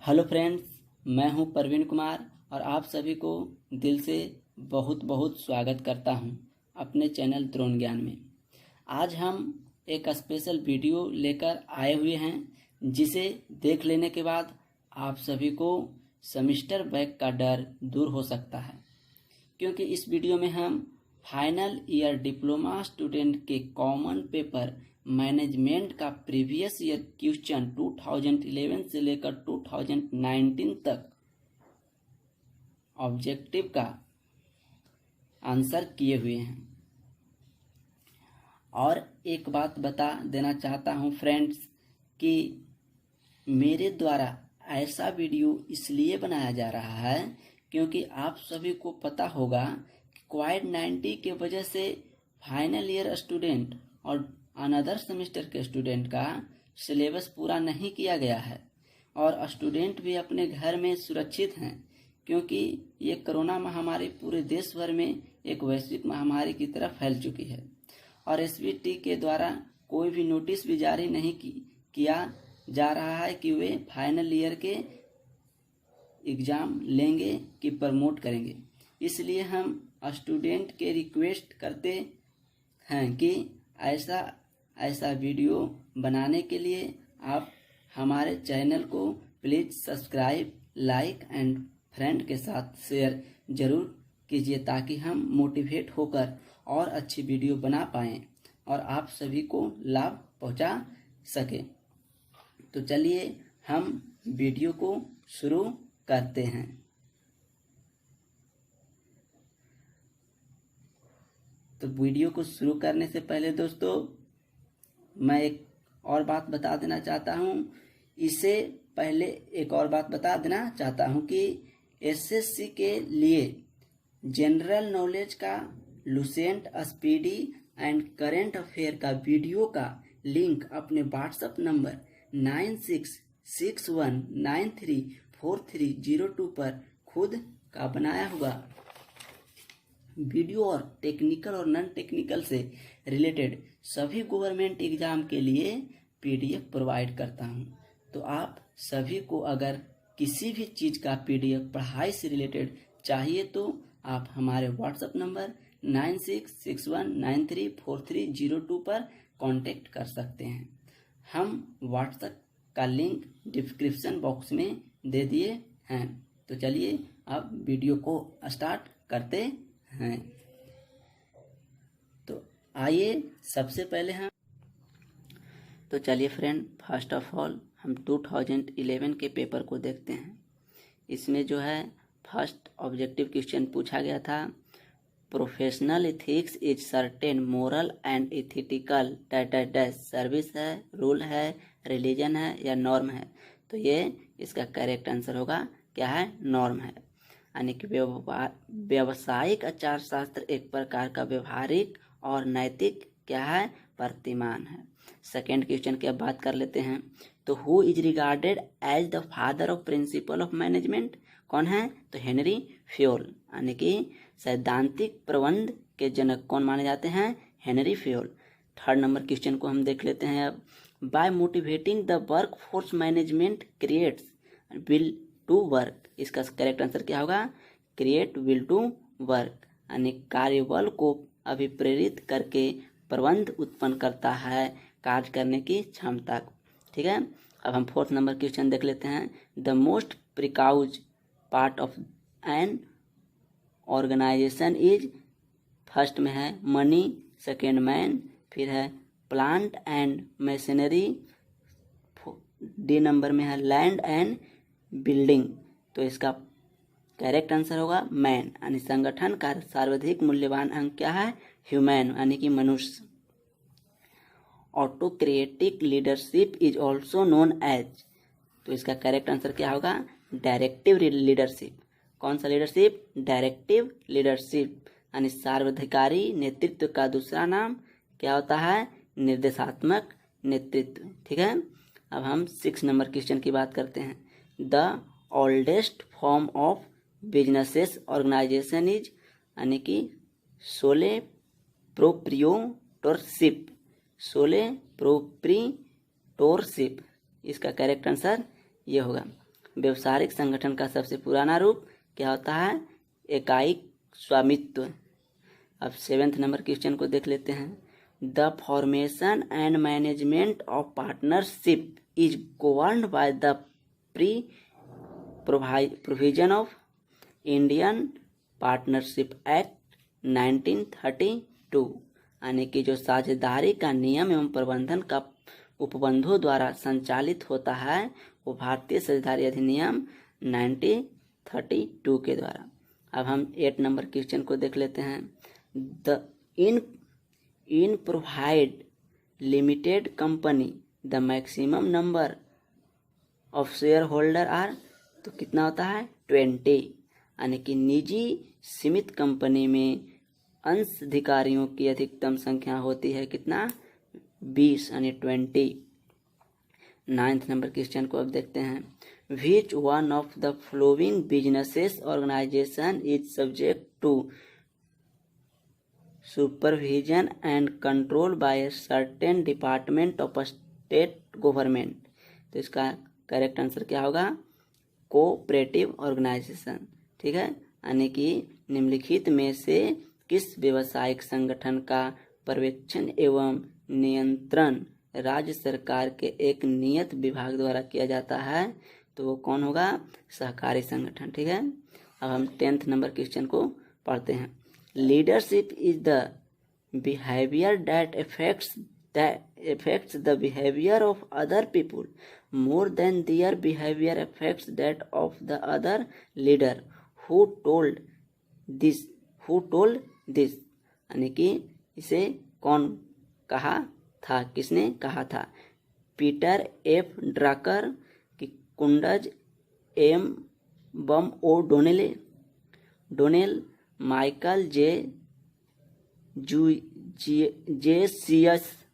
Hello friends, मैं हूं प्रवीण कुमार और आप सभी को दिल से बहुत बहुत स्वागत करता हूं अपने चैनल द्रोण ज्ञान में। आज हम एक स्पेशल वीडियो लेकर आए हुए हैं जिसे देख लेने के बाद आप सभी को सेमेस्टर बैक का डर दूर हो सकता है, क्योंकि इस वीडियो में हम फाइनल ईयर डिप्लोमा स्टूडेंट के कॉमन पेपर मैनेजमेंट का प्रीवियस ईयर क्वेश्चन 2011 से लेकर 2019 तक ऑब्जेक्टिव का आंसर किए हुए हैं। और एक बात बता देना चाहता हूं फ्रेंड्स कि मेरे द्वारा ऐसा वीडियो इसलिए बनाया जा रहा है क्योंकि आप सभी को पता होगा कि कोविड-19 की वजह से फाइनल ईयर स्टूडेंट और अनदर सेमेस्टर के स्टूडेंट का सिलेबस पूरा नहीं किया गया है और स्टूडेंट भी अपने घर में सुरक्षित हैं, क्योंकि ये कोरोना महामारी पूरे देश भर में एक वैश्विक महामारी की तरह फैल चुकी है और एसवीटी के द्वारा कोई भी नोटिस भी जारी नहीं किया जा रहा है कि वे फाइनल ईयर के एग्ज़ाम लेंगे कि प्रमोट करेंगे। इसलिए हम स्टूडेंट के रिक्वेस्ट करते हैं कि ऐसा वीडियो बनाने के लिए आप हमारे चैनल को please subscribe, like and friend के साथ शेयर ज़रूर कीजिए ताकि हम मोटिवेट होकर और अच्छी वीडियो बना पाएँ और आप सभी को लाभ पहुंचा सके। तो चलिए हम वीडियो को शुरू करते हैं। तो वीडियो को शुरू करने से पहले दोस्तों मैं एक और बात बता देना चाहता हूँ। इससे पहले एक और बात बता देना चाहता हूँ कि एसएससी के लिए जनरल नॉलेज का Lucent, speedy and current affair का वीडियो का लिंक अपने व्हाट्सएप नंबर 9661934302 पर खुद का बनाया हुआ वीडियो और टेक्निकल और नॉन टेक्निकल से रिलेटेड सभी गवर्नमेंट एग्जाम के लिए पीडीएफ प्रोवाइड करता हूं। तो आप सभी को अगर किसी भी चीज़ का पीडीएफ पढ़ाई से रिलेटेड चाहिए तो आप हमारे व्हाट्सएप नंबर 9661934302 पर कांटेक्ट कर सकते हैं। हम व्हाट्सएप का लिंक डिस्क्रिप्शन बॉक्स में दे दिए हैं। तो चलिए अब वीडियो को स्टार्ट करते हैं। तो आइए सबसे पहले तो चलिए फ्रेंड, फर्स्ट ऑफ ऑल हम 2011 के पेपर को देखते हैं। इसमें जो है फर्स्ट ऑब्जेक्टिव क्वेश्चन पूछा गया था, professional ethics is certain moral and ethical dash service है, रूल है, रिलीजन है या नॉर्म है। तो ये इसका करेक्ट आंसर होगा क्या है, नॉर्म है। यानी कि व्यावसायिक आचार शास्त्र एक प्रकार का व्यवहारिक और नैतिक क्या है, प्रतिमान है। सेकेंड क्वेश्चन की अब बात कर लेते हैं। तो who is regarded as the father of principle of management, कौन है, तो हेनरी फ्योल, यानी कि सैद्धांतिक प्रबंध के जनक कौन माने जाते हैं, Henry Fayol. Third number question को हम देख लेते हैं अब। By motivating the work force management creates will to work, इसका करेक्ट आंसर क्या होगा, क्रिएट विल टू वर्क, यानी कार्यबल को अभिप्रेरित करके प्रबंध उत्पन्न करता है कार्य करने की क्षमता को। ठीक है, अब हम फोर्थ नंबर क्वेश्चन देख लेते हैं। The most precious part of an organization is, first में है मनी, सेकेंड मैन, फिर है प्लांट एंड मशीनरी, डी नंबर में है लैंड एंड बिल्डिंग। तो इसका करेक्ट आंसर होगा मैन, यानी संगठन का सर्वाधिक मूल्यवान अंग क्या है, ह्यूमन, यानी कि मनुष्य। Autocratic leadership is also known as, तो इसका करेक्ट आंसर क्या होगा, डायरेक्टिव लीडरशिप। कौन सा लीडरशिप, डायरेक्टिव लीडरशिप, यानी सर्वाधिकारी नेतृत्व का दूसरा नाम क्या होता है, निर्देशात्मक नेतृत्व। ठीक है, अब हम 6 नंबर क्वेश्चन की बात करते हैं। The oldest form of businesses organisation is, यानी कि सोले प्रोप्रियोटरशिप, सोले प्रोप्रिटोरशिप, इसका करेक्ट आंसर ये होगा। व्यवसायिक संगठन का सबसे पुराना रूप क्या होता है? इकाई स्वामित्व। अब 7वें नंबर क्वेश्चन को देख लेते हैं। The formation and management of partnership is governed by the provision of Indian partnership act 1932, यानी कि जो साझेदारी का नियम एवं प्रबंधन का उपबंधों द्वारा संचालित होता है वो भारतीय साझेदारी अधिनियम 1932 के द्वारा। अब हम 8 नंबर क्वेश्चन को देख लेते हैं। The in provide limited company the maximum number of share holder are, तो कितना होता है? 20, यानी कि निजी सीमित कंपनी में अंशाधिकारियों की अधिकतम संख्या होती है कितना? 20, यानी 20। 9th नंबर क्वेश्चन को अब देखते हैं। Which one of the following businesses organisation is subject to supervision and control by certain department of state government, तो इसका करेक्ट आंसर क्या होगा? Cooperative organisation. ठीक है, यानी कि निम्नलिखित में से किस व्यवसायिक संगठन का पर्यवेक्षण एवं नियंत्रण राज्य सरकार के एक नियत विभाग द्वारा किया जाता है, तो वो कौन होगा? सहकारी संगठन। ठीक है, अब हम 10th नंबर क्वेश्चन को पढ़ते हैं। Leadership is the behaviour that affects the behavior of other people more than their behavior affects that of the other leader who told this यानी कि इसे कौन कहा था? किसने कहा था? पीटर एफ ड्रकर, कि कुंडज एम बम O'Donnell, Michael J CS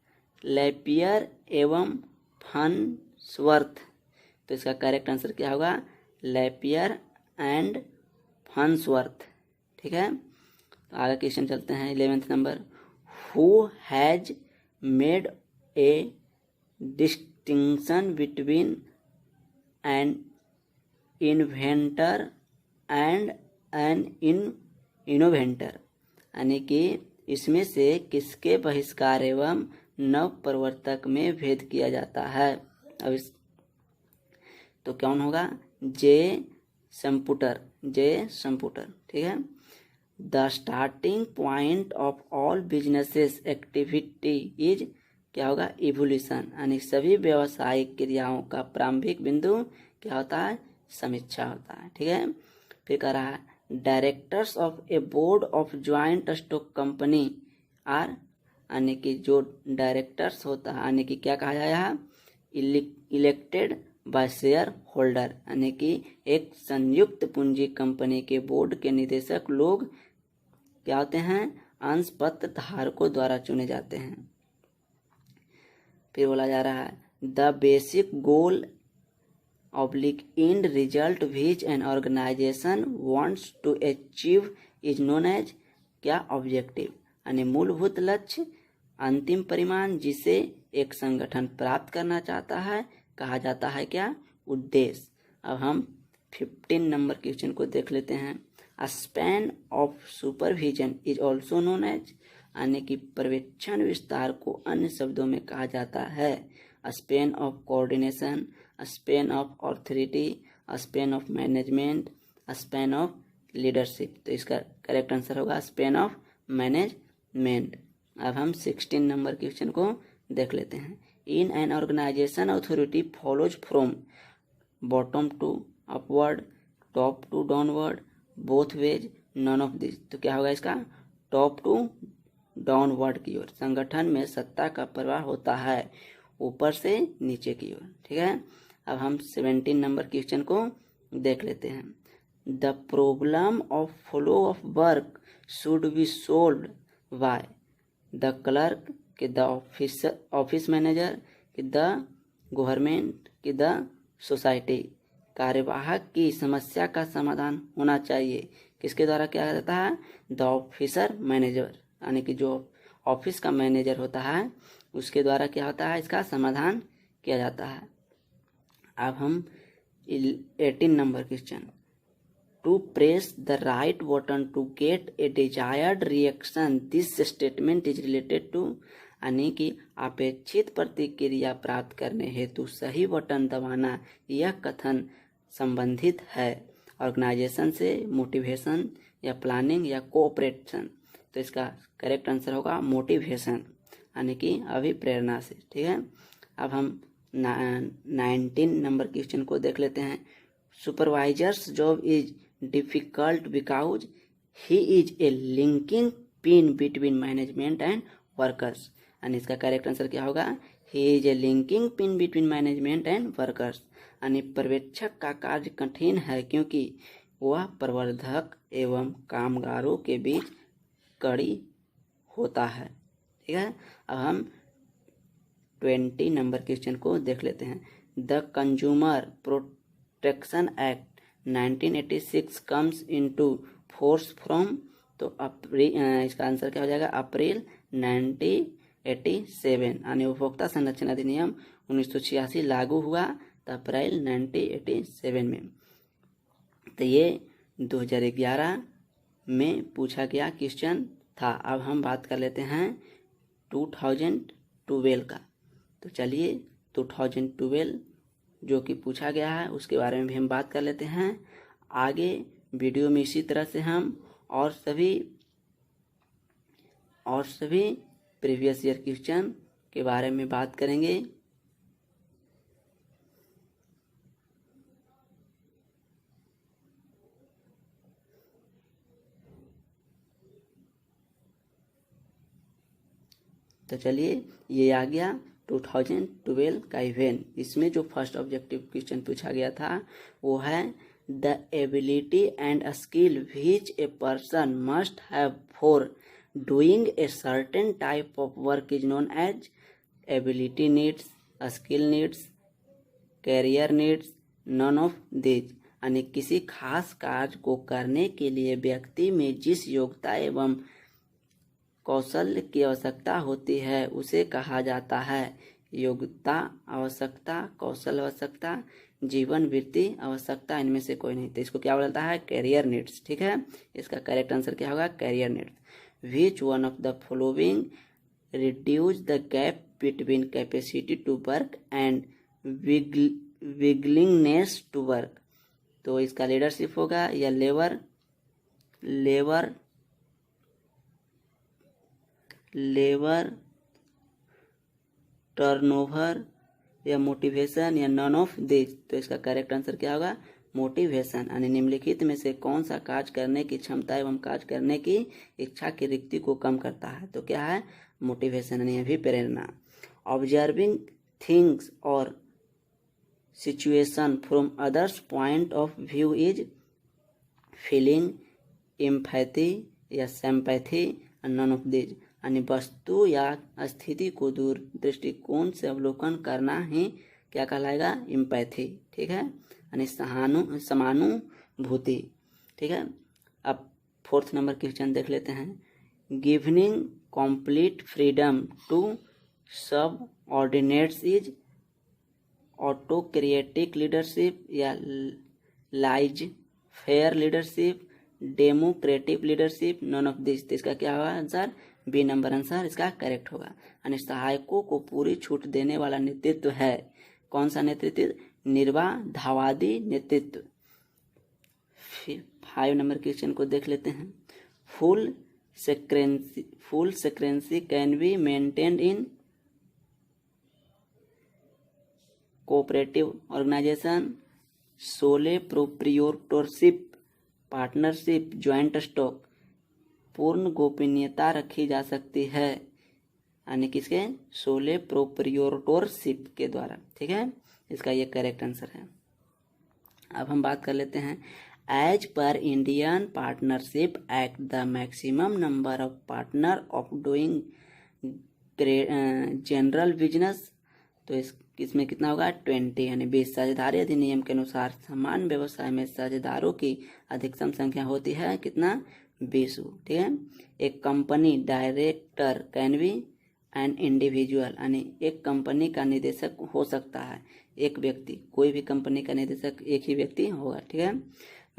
Lapierre एवं फनस्वर्थ, तो इसका करेक्ट आंसर क्या होगा? Lapierre and Farnsworth. ठीक है, तो आगे क्वेश्चन चलते हैं। 11th नंबर। Who has made a distinction between an inventor and an innovator, यानी कि इसमें से किसके बहिष्कार एवं नव प्रवर्तक में भेद किया जाता है? अब इस तो कौन होगा? जे संपुटर। ठीक है। The starting point of all businesses activity is क्या होगा? इवोल्यूशन, यानी सभी व्यवसायिक क्रियाओं का प्रारंभिक बिंदु क्या होता है? समीक्षा होता है। ठीक है, फिर कह रहा है directors of a board of joint stock company are, यानी कि जो डायरेक्टर्स होता है, यानी कि क्या कहा जाएगा? इलेक्टेड बाय शेयर होल्डर, यानी कि एक संयुक्त पूंजी कंपनी के बोर्ड के निदेशक लोग क्या होते हैं? अंश पत्र धारकों द्वारा चुने जाते हैं। फिर बोला जा रहा है the basic goal oblique and result which an organization wants to achieve is known as क्या? ऑब्जेक्टिव, यानी मूलभूत लक्ष्य, अंतिम परिणाम जिसे एक संगठन प्राप्त करना चाहता है कहा जाता है क्या? उद्देश्य। अब हम 15 नंबर क्वेश्चन को देख लेते हैं। A span of supervision is also known as, यानी कि पर्यवेक्षण विस्तार को अन्य शब्दों में कहा जाता है span of coordination, span of authority, span of management, span of leadership, तो इसका करेक्ट आंसर होगा स्पेन ऑफ मैनेजमेंट। अब हम 16 नंबर क्वेश्चन को देख लेते हैं। In an organization authority follows from bottom to upward, top to downward, both ways, none of this, तो क्या होगा इसका? टॉप टू डाउनवर्ड की ओर। संगठन में सत्ता का प्रवाह होता है ऊपर से नीचे की ओर। ठीक है, अब हम 17 नंबर क्वेश्चन को देख लेते हैं। The problem of flow of work should be solved by the clerk, कि द ऑफिस मैनेजर, कि द गवर्नमेंट, कि द सोसाइटी। कार्यवाहक की समस्या का समाधान होना चाहिए किसके द्वारा किया जाता है? द ऑफिसर मैनेजर, यानी कि जो ऑफिस का मैनेजर होता है उसके द्वारा क्या होता है? इसका समाधान किया जाता है। अब हम 18 number question, to press the right button to get a desired reaction this statement is related to, यानी कि अपेक्षित प्रतिक्रिया प्राप्त करने हेतु सही बटन दबाना यह कथन संबंधित है ऑर्गेनाइजेशन से, मोटिवेशन या प्लानिंग या कोऑपरेशन। तो इसका करेक्ट आंसर होगा मोटिवेशन, यानी कि अभिप्रेरणा से। ठीक है, अब हम 19 नंबर क्वेश्चन को देख लेते हैं। Supervisors job is difficult because he is a linking pin between management and workers, यानी इसका करेक्ट आंसर क्या होगा, he is a linking pin between management and workers, यानी पर्यवेक्षक का कार्य कठिन है क्योंकि वह प्रवर्धक एवं कामगारों के बीच कड़ी होता है। ठीक है, अब हम 20 नंबर क्वेश्चन को देख लेते हैं। The consumer protection act 1986 comes into force from, तो इसका आंसर क्या हो जाएगा, अप्रैल 1987, यानी उपभोक्ता संरक्षण अधिनियम 1986 लागू हुआ तो अप्रैल 1987 में। तो ये 2011 में पूछा गया क्वेश्चन था। अब हम बात कर लेते हैं 2012 का। तो चलिए 2012 जो कि पूछा गया है उसके बारे में भी हम बात कर लेते हैं। आगे वीडियो में इसी तरह से हम और सभी प्रीवियस ईयर क्वेश्चन के बारे में बात करेंगे। तो चलिए ये आ गया 2012 का इवेंट। इसमें जो फर्स्ट ऑब्जेक्टिव क्वेश्चन पूछा गया था वो है the ability and skill which a person must have for doing a certain type of work is known as. Ability needs, skill needs, career needs, none of this, यानी किसी खास कार्य को करने के लिए व्यक्ति में जिस योग्यता एवं कौशल की आवश्यकता होती है उसे कहा जाता है योग्यता आवश्यकता, कौशल आवश्यकता, जीवन वृत्ति आवश्यकता, इनमें से कोई नहीं। तो इसको क्या बोलता है, कैरियर नीड्स। ठीक है, इसका करेक्ट आंसर क्या होगा, career needs. Which one of the following reduce the gap between capacity to work and willingness to work. तो इसका लीडरशिप होगा या लेबर टर्नओवर या मोटिवेशन या नन ऑफ दिस। तो इसका करेक्ट आंसर क्या होगा, मोटिवेशन, यानी निम्नलिखित में से कौन सा कार्य करने की क्षमता एवं कार्य करने की इच्छा की रिक्ति को कम करता है। तो क्या है, मोटिवेशन, यानी अभिप्रेरणा। ऑब्जर्विंग थिंग्स और situation from others point of view is feeling, empathy या सिंपैथी, नन ऑफ दिस, यानी वस्तु या स्थिति को दूर दृष्टिकोण से अवलोकन करना ही क्या कहलाएगा, एम्पैथी। ठीक है, यानी समानुभूति। ठीक है, अब 4th नंबर क्वेश्चन देख लेते हैं। Giving complete freedom to subordinates is autocratic leadership या laissez faire leadership, democratic leadership, none of this. तो इसका क्या होगा आंसर, बी नंबर आंसर इसका करेक्ट होगा। यानी सहायकों को पूरी छूट देने वाला नेतृत्व है। कौन सा नेतृत्व, निर्वाधावादी नेतृत्व। 5 नंबर क्वेश्चन को देख लेते हैं। Full secrecy can be maintained in cooperative organization, sole proprietorship, partnership, joint stock. पूर्ण गोपनीयता रखी जा सकती है, यानी किसके, सोले प्रोप्रियोटरशिप के द्वारा। ठीक है, इसका ये करेक्ट आंसर है। अब हम बात कर लेते हैं। As per Indian partnership act the maximum number of partner of doing general business. तो इसमें कितना होगा, 20, यानी 20। साझेदारी अधिनियम के अनुसार समान व्यवसाय में साझेदारों की अधिकतम संख्या होती है कितना, 20। ठीक है, एक company director can be an individual, यानी एक कंपनी का निदेशक हो सकता है एक व्यक्ति, कोई भी कंपनी का निदेशक एक ही व्यक्ति होगा, ठीक है।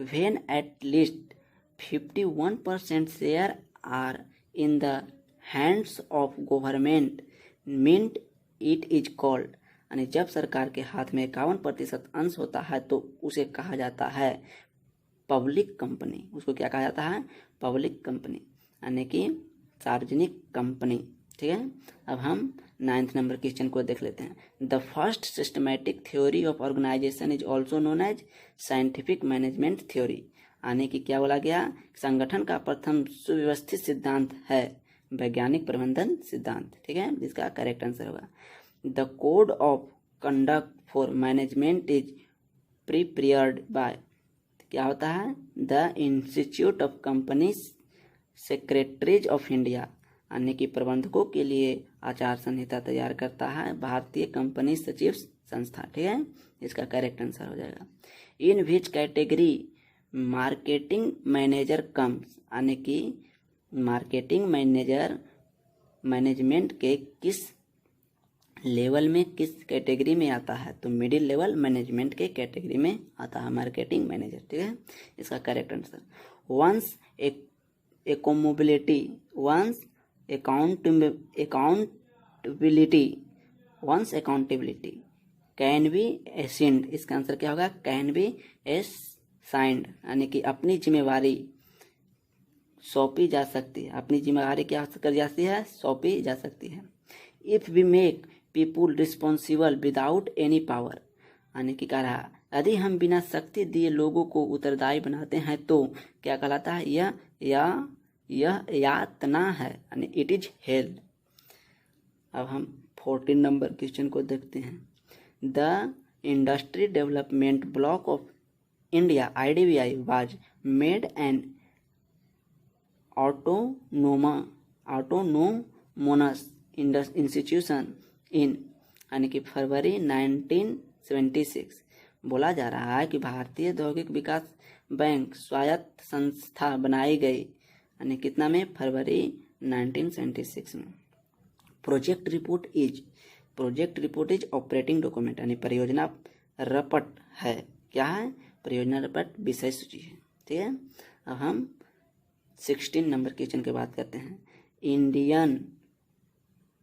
When at least 51% share are in the hands of government meant it is called, यानी जब सरकार के हाथ में 51% अंश होता है तो उसे कहा जाता है पब्लिक कंपनी। उसको क्या कहा जाता है? पब्लिक कंपनी, यानी कि सार्वजनिक कंपनी, ठीक है। अब हम 9th नंबर क्वेश्चन को देख लेते हैं। The first systematic theory of organization is also known as scientific management theory, यानी कि क्या बोला गया? संगठन का प्रथम सुव्यवस्थित सिद्धांत है वैज्ञानिक प्रबंधन सिद्धांत, ठीक है। इसका करेक्ट आंसर होगा the code of conduct for management is prepared by, क्या होता है? The institute of companies secretaries of India, यानी कि प्रबंधकों के लिए आचार संहिता तैयार करता है भारतीय कंपनी सचिव संस्था, ठीक है। इसका करेक्ट आंसर हो जाएगा in which category marketing manager comes, यानी कि मार्केटिंग मैनेजर मैनेजमेंट के किस लेवल में, किस कैटेगरी में आता है? तो मिडिल लेवल मैनेजमेंट के कैटेगरी में आता है मार्केटिंग मैनेजर, ठीक है। इसका correct answer once accountability once accountability can be assigned, इसका आंसर क्या होगा? कैन बी एसाइंड, यानी कि अपनी जिम्मेवारी सौंपी जा सकती है, अपनी जिम्मेवारी क्या कर जाती है? सौंपी जा सकती है। If we make people responsible without any power, यानी कि कह रहा यदि हम बिना शक्ति दिए लोगों को उत्तरदायी बनाते हैं तो क्या कहलाता है? यह यातना है, यानी इट इज हेल। अब हम 14 नंबर क्वेश्चन को देखते हैं। The industry development block of India IDBI was made an autonomous institution इन, यानी कि फरवरी 1976। बोला जा रहा है कि भारतीय औद्योगिक विकास बैंक स्वायत्त संस्था बनाई गई, यानी कितना में? फरवरी 1976 में। Project report is operating document, यानी परियोजना रपट है। क्या है? परियोजना रपट विषय सूची है, ठीक है। अब हम 16 नंबर क्वेश्चन की बात करते हैं। Indian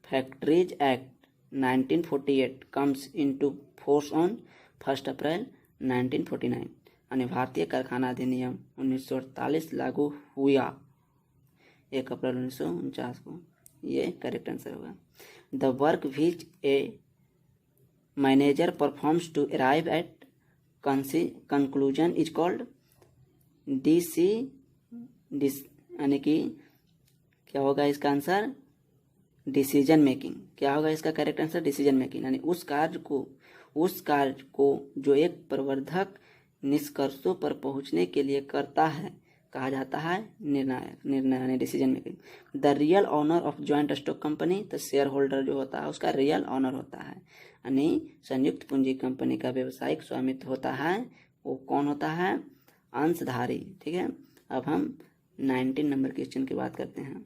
factories act 1948 comes into force on 1 अप्रैल 1949, यानी भारतीय कारखाना अधिनियम 1948 लागू हुआ 1 अप्रैल 1949 को। ये करेक्ट आंसर होगा। The work which a manager performs to arrive at conclusion is called यानी कि क्या होगा इसका आंसर? Decision making. क्या होगा इसका करेक्ट आंसर? डिसीजन मेकिंग, यानी उस कार्य को जो एक प्रवर्धक निष्कर्षों पर पहुंचने के लिए करता है कहा जाता है निर्णय यानी decision making. The real owner of joint stock company, तो शेयर होल्डर जो होता है उसका रियल ऑनर होता है, यानी संयुक्त पूंजी कंपनी का व्यावसायिक स्वामित्व होता है, वो कौन होता है? अंशधारी, ठीक है। अब हम 19 नंबर क्वेश्चन की बात करते हैं।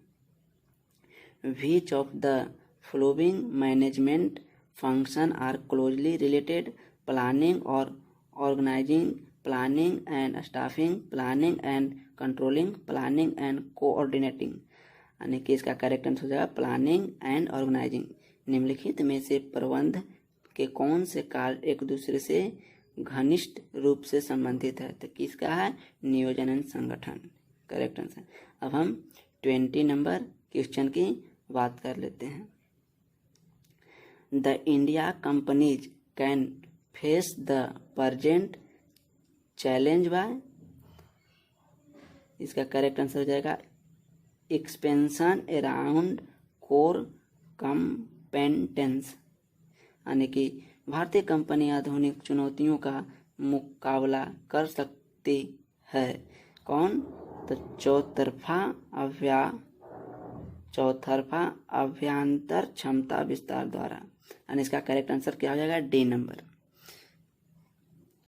Which of the following management function are closely related? Planning और organizing, planning and staffing, planning and controlling, planning and coordinating, यानी कि इसका करेक्ट आंसर हो जाएगा प्लानिंग एंड ऑर्गेनाइजिंग। निम्नलिखित में से प्रबंध के कौन से कार्य एक दूसरे से घनिष्ठ रूप से संबंधित है? तो किसका है? नियोजन एंड संगठन, करेक्ट आंसर। अब हम 20 नंबर क्वेश्चन की बात कर लेते हैं। The India companies can face the present challenge by, इसका करेक्ट आंसर हो जाएगा एक्सपेंशन अराउंड कोर कॉम्पिटेंस, यानी कि भारतीय कंपनी आधुनिक चुनौतियों का मुकाबला कर सकती है। कौन? तो चौतरफा अभ्यंतर क्षमता विस्तार द्वारा, यानी इसका करेक्ट आंसर क्या हो जाएगा? D number.